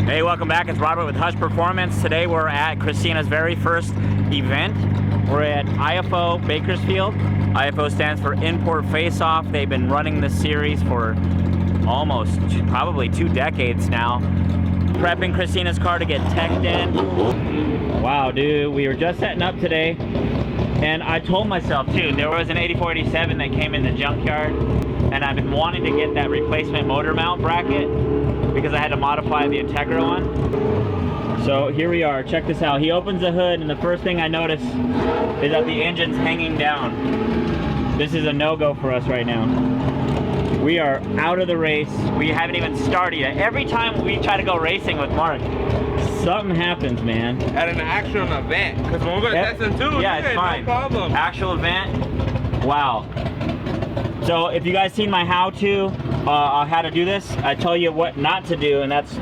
Hey, welcome back. It's Robert with Hush Performance. Today we're at Kristina's very first event. We're at IFO Bakersfield. IFO stands for Import Face Off. They've been running this series for almost probably 2 decades now. Prepping Kristina's car to get teched in. Wow, dude, we were just setting up today. And I told myself too, there was an 8487 that came in the junkyard, and I've been wanting to get that replacement motor mount bracket because I had to modify the Integra one. So here we are, check this out. He opens the hood and the first thing I notice is that the engine's hanging down. This is a no-go for us right now. We are out of the race. We haven't even started yet. Every time we try to go racing with Mark, something happens, man. At an actual event, because when we're gonna test them too, yeah, it's fine. No problem. Actual event, wow. So if you guys seen my how-to on how to do this, I tell you what not to do, and that's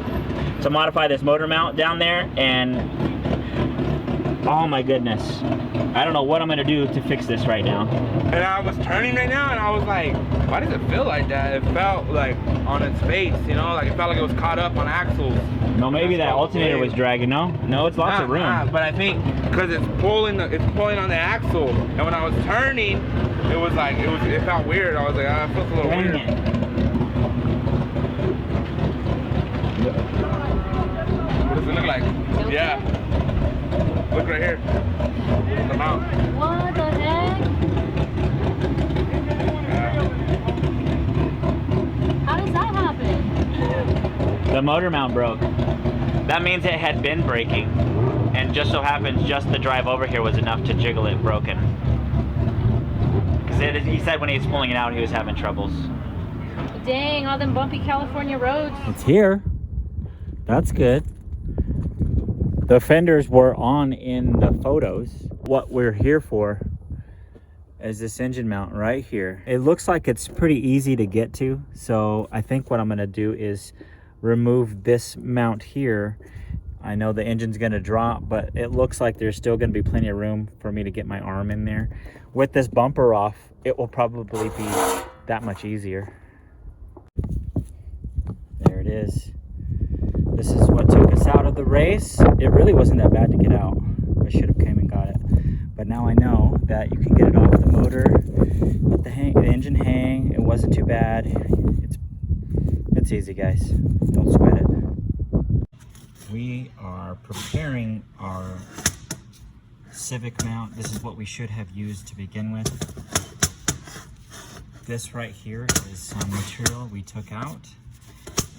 to modify this motor mount down there. And oh my goodness, I don't know what I'm gonna do to fix this right now. And I was turning right now, and I was like, why does it feel like that? It felt like on its face, you know, like it felt like it was caught up on axles. No, maybe that alternator was dragging. No, it's lots of room. But I think because it's pulling on the axle, and when I was turning, it was like it felt weird. I was like, it feels a little weird. What does it look like? Yeah. Look right here. The mount. What the heck? How does that happen? The motor mount broke. That means it had been breaking, and just so happens just the drive over here was enough to jiggle it broken. Because he said when he was pulling it out he was having troubles. Dang, all them bumpy California roads. It's here. That's good. The fenders were on in the photos. What we're here for is this engine mount right here. It looks like it's pretty easy to get to, so I think what I'm gonna do is remove this mount here. I know the engine's gonna drop, but it looks like there's still gonna be plenty of room for me to get my arm in there. With this bumper off, it will probably be that much easier. There it is. This is what took us out of the race. It really wasn't that bad to get out. I should have came and got it. But now I know that you can get it off the motor, let the engine hang. It wasn't too bad. It's easy, guys. Don't sweat it. We are preparing our Civic mount. This is what we should have used to begin with. This right here is some material we took out,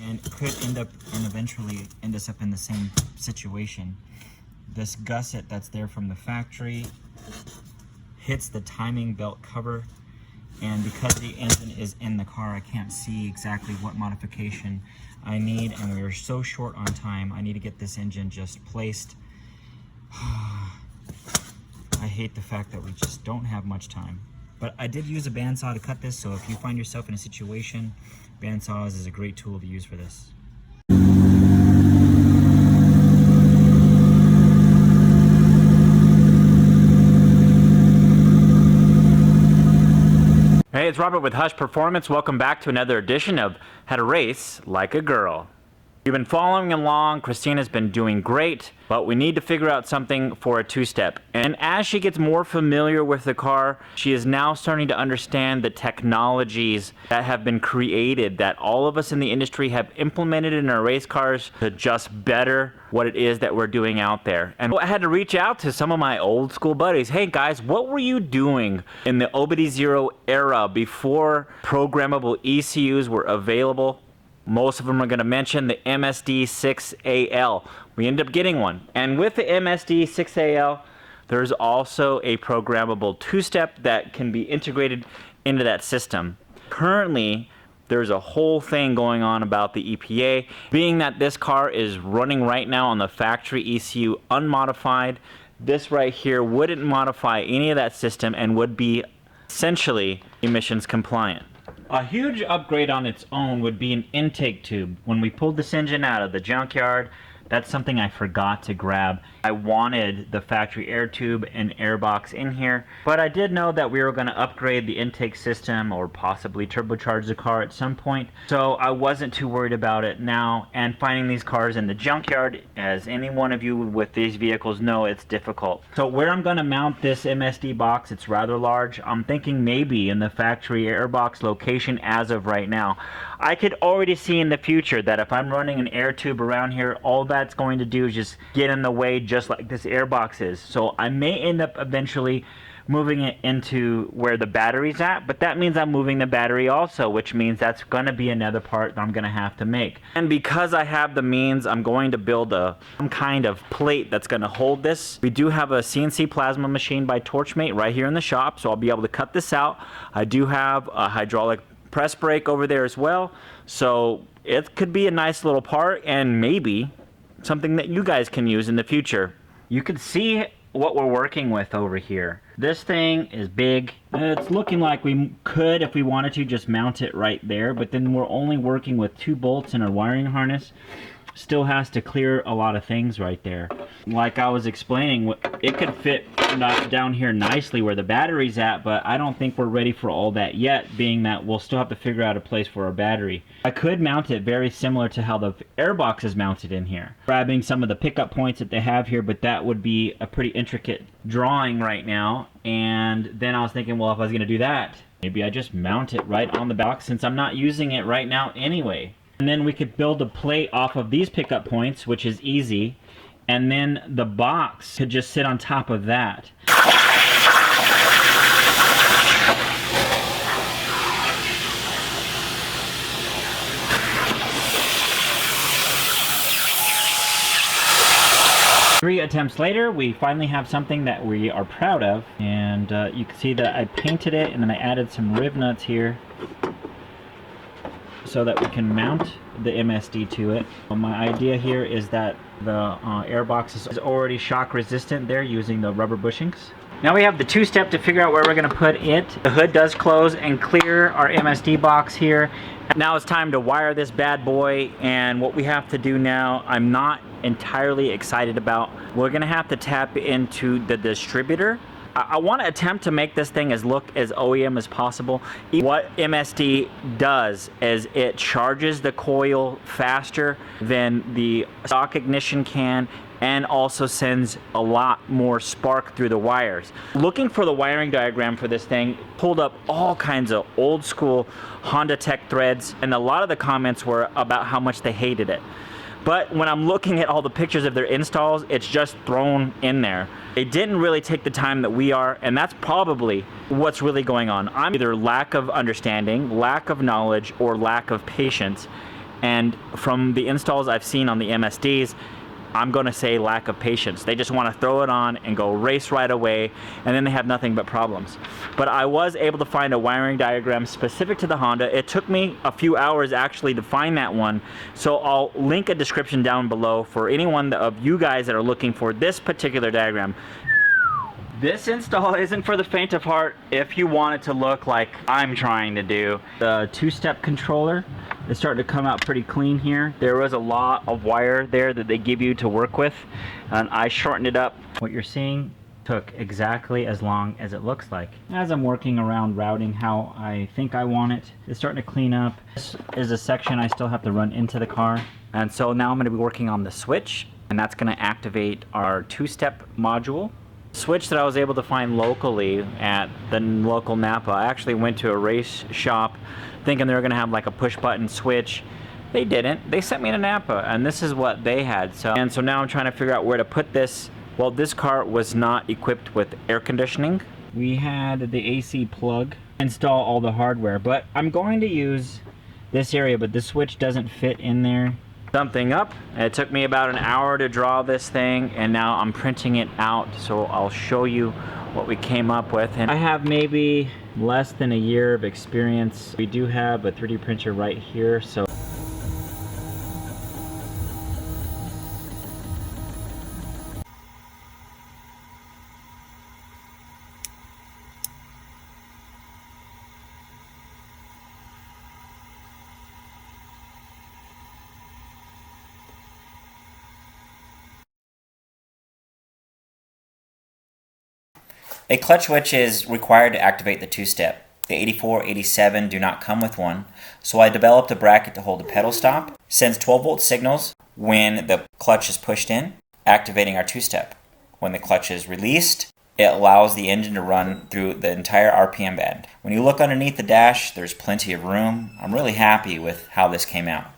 and could end up and eventually end us up in the same situation. This gusset that's there from the factory hits the timing belt cover, and because the engine is in the car, I can't see exactly what modification I need, and we are so short on time. I need to get this engine just placed. I hate the fact that we just don't have much time. But I did use a bandsaw to cut this, so if you find yourself in a situation, bandsaws is a great tool to use for this. Hey, it's Robert with Hush Performance. Welcome back to another edition of How to Race Like a Girl. You've been following along. Kristina's been doing great, but we need to figure out something for a two-step. And as she gets more familiar with the car, she is now starting to understand the technologies that have been created, that all of us in the industry have implemented in our race cars to just better what it is that we're doing out there. And I had to reach out to some of my old school buddies. Hey guys, what were you doing in the OBD0 era before programmable ECUs were available? Most of them are going to mention the MSD6AL. We ended up getting one. And with the MSD6AL, there's also a programmable two-step that can be integrated into that system. Currently, there's a whole thing going on about the EPA, being that this car is running right now on the factory ECU unmodified. This right here wouldn't modify any of that system and would be essentially emissions compliant. A huge upgrade on its own would be an intake tube. When we pulled this engine out of the junkyard, That's something I forgot to grab. I wanted the factory air tube and air box in here, but I did know that we were going to upgrade the intake system or possibly turbocharge the car at some point, so I wasn't too worried about it now. And finding these cars in the junkyard, as any one of you with these vehicles know, it's difficult. So where I'm going to mount this MSD box, it's rather large. I'm thinking maybe in the factory air box location as of right now. I could already see in the future that if I'm running an air tube around here, all that's going to do is just get in the way, just like this air box is. So I may end up eventually moving it into where the battery's at, but that means I'm moving the battery also, which means that's going to be another part that I'm going to have to make. And because I have the means, I'm going to build some kind of plate that's going to hold this. We do have a CNC plasma machine by Torchmate right here in the shop, so I'll be able to cut this out. I do have a hydraulic press brake over there as well, so it could be a nice little part and maybe something that you guys can use in the future. You can see what we're working with over here. This thing is big. It's looking like we could, if we wanted to, just mount it right there, but then we're only working with 2 bolts in our wiring harness. Still has to clear a lot of things right there. Like I was explaining, it could fit down here nicely where the battery's at, but I don't think we're ready for all that yet, being that we'll still have to figure out a place for our battery. I could mount it very similar to how the airbox is mounted in here, grabbing some of the pickup points that they have here, but that would be a pretty intricate drawing right now. And then I was thinking, well, if I was going to do that, maybe I just mount it right on the box since I'm not using it right now anyway. And then we could build a plate off of these pickup points, which is easy, and then the box could just sit on top of that. 3 attempts later, we finally have something that we are proud of, and you can see that I painted it and then I added some rib nuts here so that we can mount the MSD to it. My idea here is that the airbox is already shock resistant there using the rubber bushings. Now we have the 2-step to figure out where we're going to put it. The hood does close and clear our MSD box here. Now it's time to wire this bad boy, and what we have to do now, I'm not entirely excited about. We're going to have to tap into the distributor. I want to attempt to make this thing look as OEM as possible. What MSD does is it charges the coil faster than the stock ignition can, and also sends a lot more spark through the wires. Looking for the wiring diagram for this thing, pulled up all kinds of old school Honda Tech threads, and a lot of the comments were about how much they hated it. But when I'm looking at all the pictures of their installs, it's just thrown in there. They didn't really take the time that we are, and that's probably what's really going on. I'm either lack of understanding, lack of knowledge, or lack of patience. And from the installs I've seen on the MSDs, I'm going to say lack of patience. They just want to throw it on and go race right away, and then they have nothing but problems. But I was able to find a wiring diagram specific to the Honda. It took me a few hours actually to find that one, so I'll link a description down below for anyone of you guys that are looking for this particular diagram. This install isn't for the faint of heart if you want it to look like I'm trying to do. The 2-step controller is starting to come out pretty clean here. There was a lot of wire there that they give you to work with, and I shortened it up. What you're seeing took exactly as long as it looks like. As I'm working around routing how I think I want it, it's starting to clean up. This is a section I still have to run into the car. And so now I'm going to be working on the switch, and that's going to activate our 2-step module. Switch that I was able to find locally at the local Napa. I actually went to a race shop thinking they were going to have like a push button switch. They didn't. They sent me to Napa, and this is what they had. So now I'm trying to figure out where to put this. Well, this car was not equipped with air conditioning. We had the AC plug, install all the hardware, but I'm going to use this area, but the switch doesn't fit in there. Something up. It took me about an hour to draw this thing, and now I'm printing it out, so I'll show you what we came up with. And I have maybe less than a year of experience. We do have a 3D printer right here, so A clutch switch is required to activate the two-step. The 84, 87 do not come with one, so I developed a bracket to hold the pedal stop, sends 12-volt signals when the clutch is pushed in, activating our two-step. When the clutch is released, it allows the engine to run through the entire RPM band. When you look underneath the dash, there's plenty of room. I'm really happy with how this came out.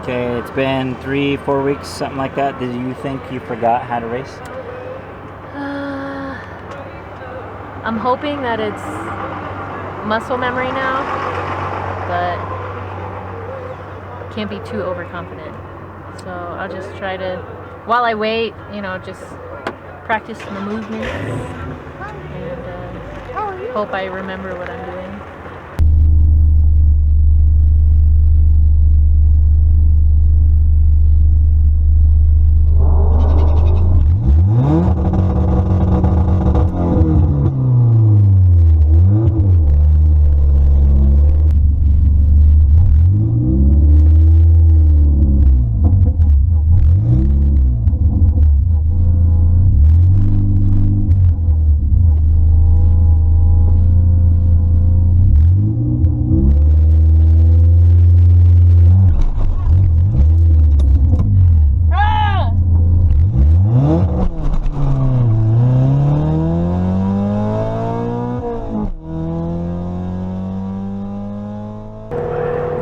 Okay, it's been 3-4 weeks, something like that. Did you think you forgot how to race? I'm hoping that it's muscle memory now, but can't be too overconfident. So I'll just try to, while I wait, just practice the movements and hope I remember what I'm doing.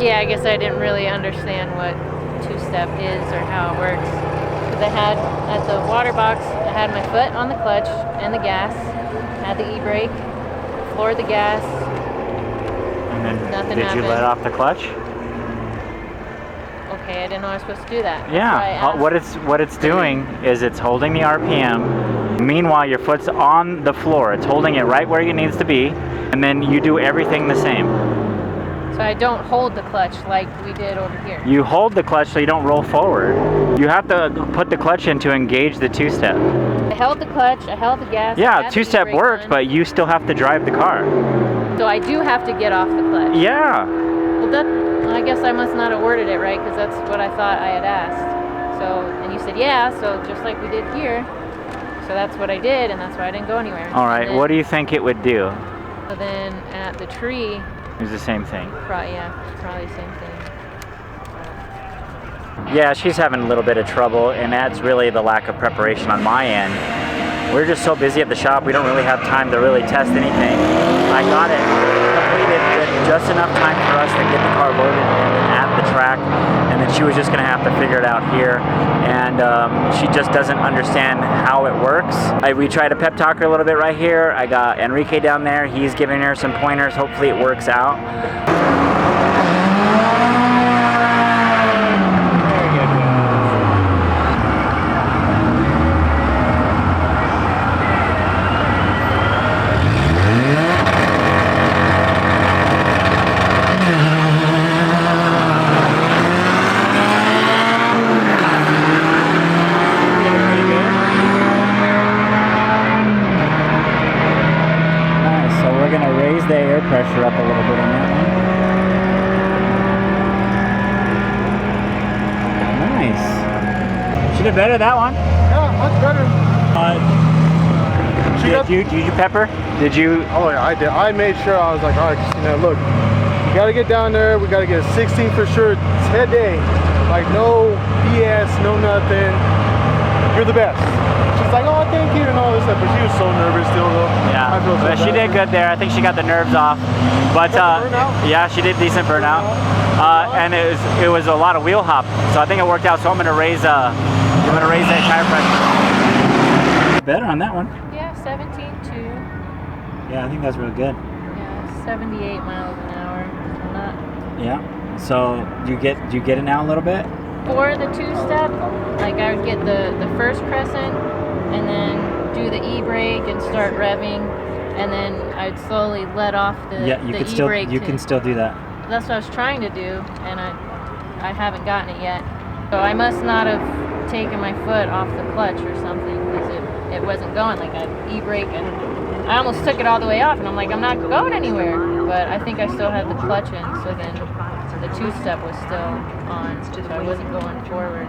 Yeah, I guess I didn't really understand what two-step is or how it works. Because I had, at the water box, I had my foot on the clutch and the gas, had the e-brake, floored the gas, And then nothing did happened. you let off the clutch? Okay, I didn't know I was supposed to do that. That's why I Yeah, asked. what it's doing is it's holding the RPM. Meanwhile, your foot's on the floor. It's holding it right where it needs to be, and then you do everything the same. So I don't hold the clutch like we did over here. You hold the clutch so you don't roll forward. You have to put the clutch in to engage the two-step. I held the clutch, I held the gas. I Yeah, had the two-step e-brake works, on. but you still have to drive the car. So I do have to get off the clutch. Yeah. Well, I guess I must not have worded it right, because that's what I thought I had asked. So, and you said yeah, so just like we did here. So that's what I did, and that's why I didn't go anywhere. All right, what do you think it would do? So then at the tree, It was the same thing. probably the same thing. Yeah, she's having a little bit of trouble, and that's really the lack of preparation on my end. We're just so busy at the shop, we don't really have time to really test anything. I got it completed in just enough time for us to get the car loaded at the track, and then she was just going to have to figure it out here. And she just doesn't understand how it works. We tried to pep talk her a little bit right here. I got Enrique down there. He's giving her some pointers. Hopefully it works out. The air pressure up a little bit on that one. Nice. She did better that one. Yeah, much better. Did you pepper? Did you? Oh yeah, I did. I made sure. I was like, all right, Kristina, look, you gotta get down there. We gotta get a 16 for sure today. Like no BS, no nothing. You're the best. She's like, oh, thank you, and all this stuff, but she was so nervous still, though. Yeah, I feel so but she bad. did good there. I think she got the nerves off. But yeah, she did decent burnout. And it was a lot of wheel hop, so I think it worked out. So I'm gonna raise that tire pressure. Better on that one. Yeah, 17.2. Yeah, I think that's really good. Yeah, 78 miles an hour. So not. Yeah. So do you get it now a little bit? For the two-step, like I would get the first crescent, and then do the e-brake and start revving, and then I'd slowly let off the e-brake. You can still do that. That's what I was trying to do, and I haven't gotten it yet. So I must not have taken my foot off the clutch or something, because it it wasn't going. Like I'd e-brake and I almost took it all the way off, and I'm like, I'm not going anywhere. But I think I still had the clutch in, so then the two-step was still on, so I wasn't going forward.